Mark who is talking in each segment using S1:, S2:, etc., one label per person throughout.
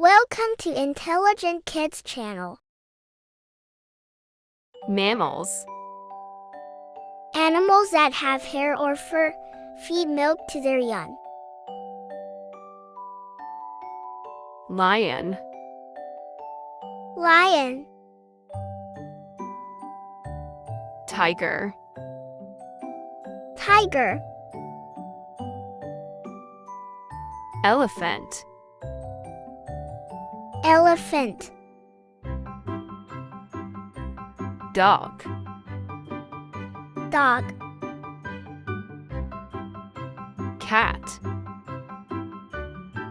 S1: Welcome to Intelligent Kids channel.
S2: Mammals.
S1: Animals that have hair or fur, feed milk to their young.
S2: Lion.
S1: Lion.
S2: Tiger.
S1: Tiger.
S2: Elephant.
S1: Elephant.
S2: Dog.
S1: Dog.
S2: Cat.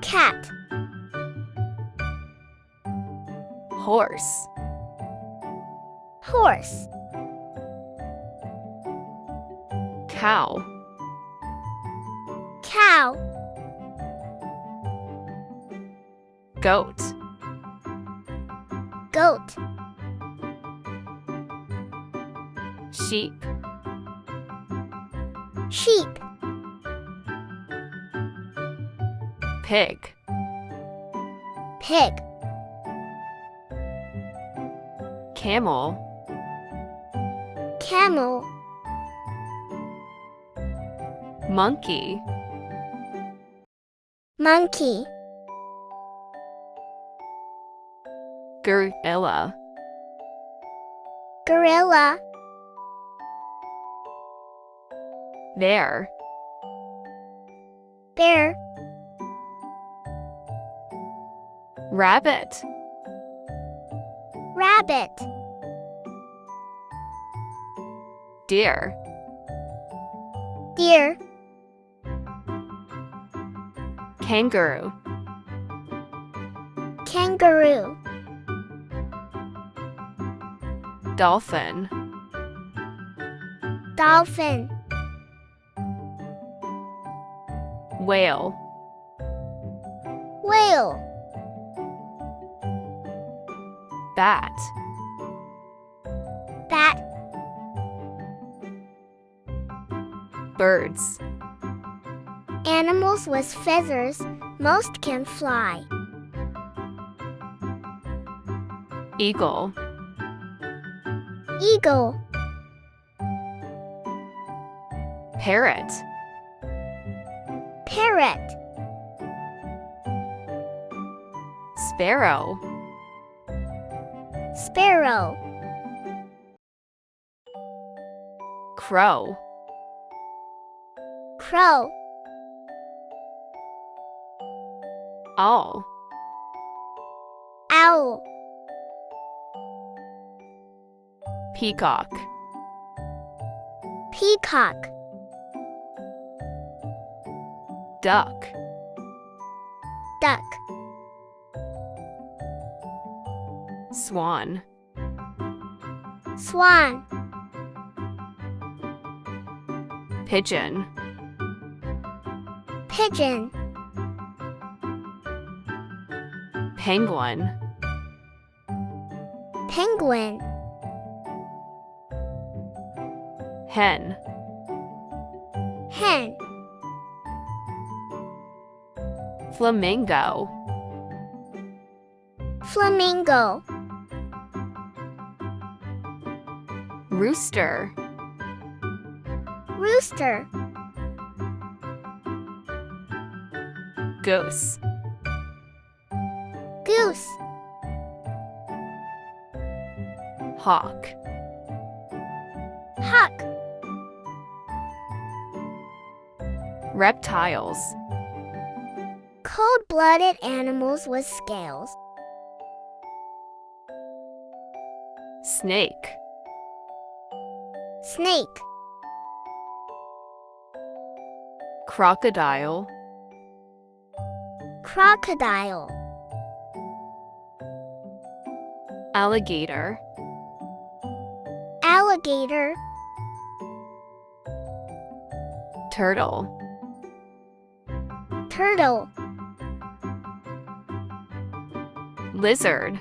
S1: Cat.
S2: Horse.
S1: Horse.
S2: Cow.
S1: Cow.
S2: Goat.
S1: Goat.
S2: Sheep.
S1: Sheep.
S2: Pig.
S1: Pig.
S2: Camel.
S1: Camel.
S2: Monkey.
S1: Monkey.
S2: Gorilla.
S1: Gorilla.
S2: Bear.
S1: Bear.
S2: Rabbit.
S1: Rabbit.
S2: Deer.
S1: Deer.
S2: Kangaroo.
S1: Kangaroo.
S2: Dolphin.
S1: Dolphin.
S2: Whale.
S1: Whale.
S2: Bat.
S1: Bat.
S2: Birds.
S1: Animals with feathers, most can fly.
S2: Eagle.
S1: Eagle.
S2: Parrot.
S1: Parrot.
S2: Sparrow.
S1: Sparrow.
S2: Crow.
S1: Crow.
S2: Owl.
S1: Owl.
S2: Peacock.
S1: Peacock.
S2: Duck.
S1: Duck.
S2: Swan.
S1: Swan.
S2: Pigeon.
S1: Pigeon.
S2: Penguin.
S1: Penguin.
S2: Hen.
S1: Hen.
S2: Flamingo.
S1: Flamingo.
S2: Rooster.
S1: Rooster.
S2: Goose.
S1: Goose.
S2: Hawk.
S1: Hawk.
S2: Reptiles.
S1: Cold-blooded animals with scales.
S2: Snake.
S1: Snake.
S2: Crocodile.
S1: Crocodile.
S2: Alligator.
S1: Alligator.
S2: Turtle.
S1: Turtle.
S2: Lizard.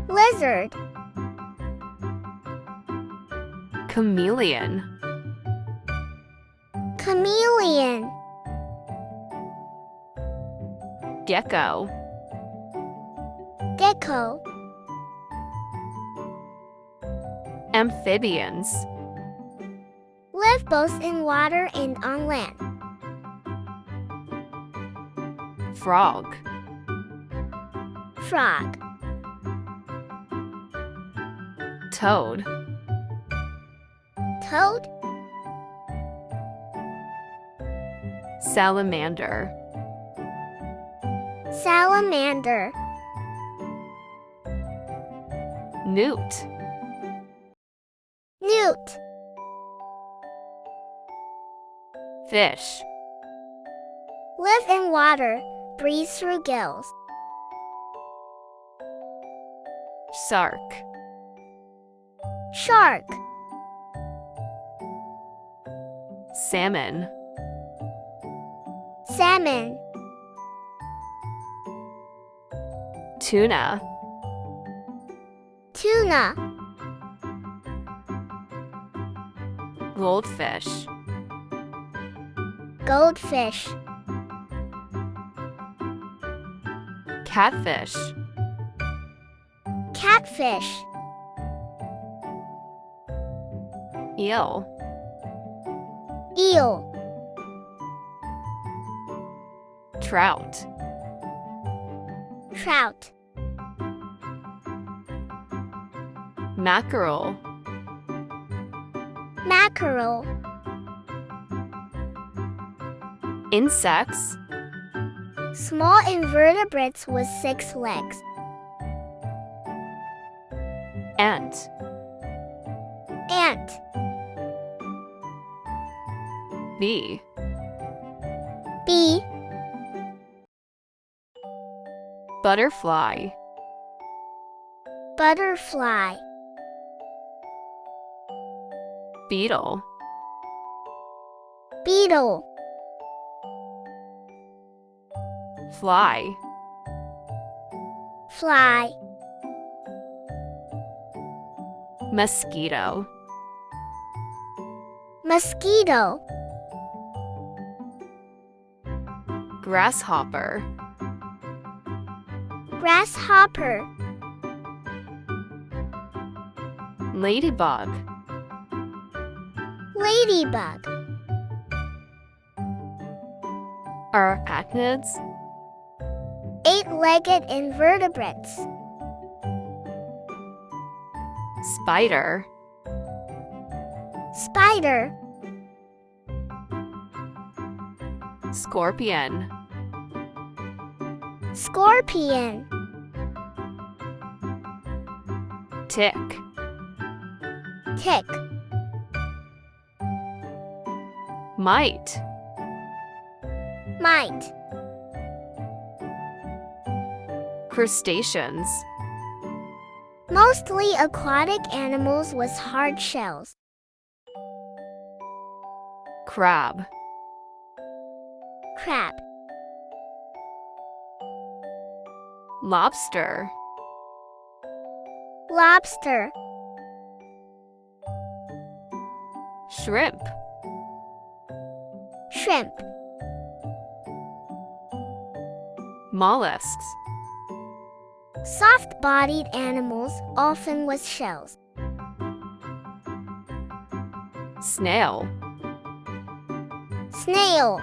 S1: Lizard.
S2: Chameleon.
S1: Chameleon.
S2: Gecko.
S1: Gecko.
S2: Amphibians.
S1: Live both in water and on land.
S2: Frog.
S1: Frog.
S2: Toad.
S1: Toad.
S2: Salamander.
S1: Salamander.
S2: Newt.
S1: Newt.
S2: Fish.
S1: Live in water, breathe through gills.
S2: Shark.
S1: Shark.
S2: Salmon.
S1: Salmon.
S2: Tuna.
S1: Tuna.
S2: Goldfish.
S1: Goldfish.
S2: Catfish.
S1: Catfish.
S2: Eel.
S1: Eel.
S2: Trout.
S1: Trout.
S2: Mackerel.
S1: Mackerel.
S2: Insects.
S1: Small invertebrates with 6 legs.
S2: Ant.
S1: Ant.
S2: Bee.
S1: Bee.
S2: Butterfly.
S1: Butterfly.
S2: Beetle.
S1: Beetle.
S2: Fly.
S1: Fly.
S2: Mosquito.
S1: Mosquito.
S2: Grasshopper.
S1: Grasshopper.
S2: Ladybug.
S1: Ladybug.
S2: Arachnids.
S1: 8-legged invertebrates.
S2: Spider.
S1: Spider.
S2: Scorpion.
S1: Scorpion.
S2: Tick.
S1: Tick.
S2: Mite.
S1: Mite.
S2: Crustaceans.
S1: Mostly aquatic animals with hard shells.
S2: Crab.
S1: Crab.
S2: Lobster.
S1: Lobster.
S2: Shrimp.
S1: Shrimp.
S2: Mollusks.
S1: Soft-bodied animals, often with shells.
S2: Snail.
S1: Snail.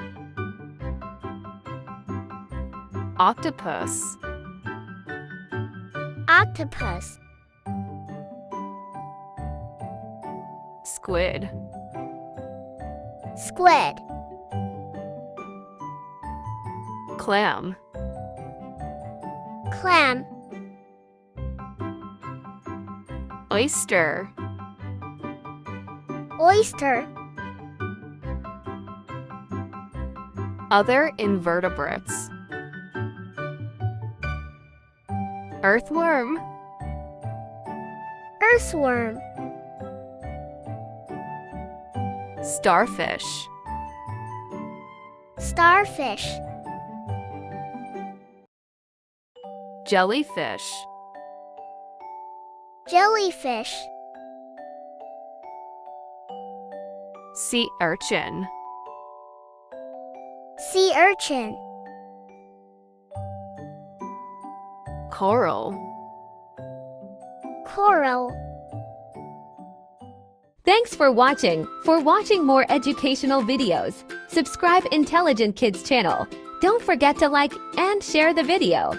S2: Octopus.
S1: Octopus.
S2: Squid.
S1: Squid.
S2: Clam.
S1: Clam.
S2: Oyster.
S1: Oyster.
S2: Other invertebrates. Earthworm.
S1: Earthworm.
S2: Starfish.
S1: Starfish.
S2: Jellyfish.
S1: Jellyfish.
S2: Sea urchin.
S1: Sea urchin.
S2: Coral.
S1: Coral.
S3: Thanks for watching. For watching more educational videos, subscribe Intelligent Kids channel. Don't forget to like and share the video.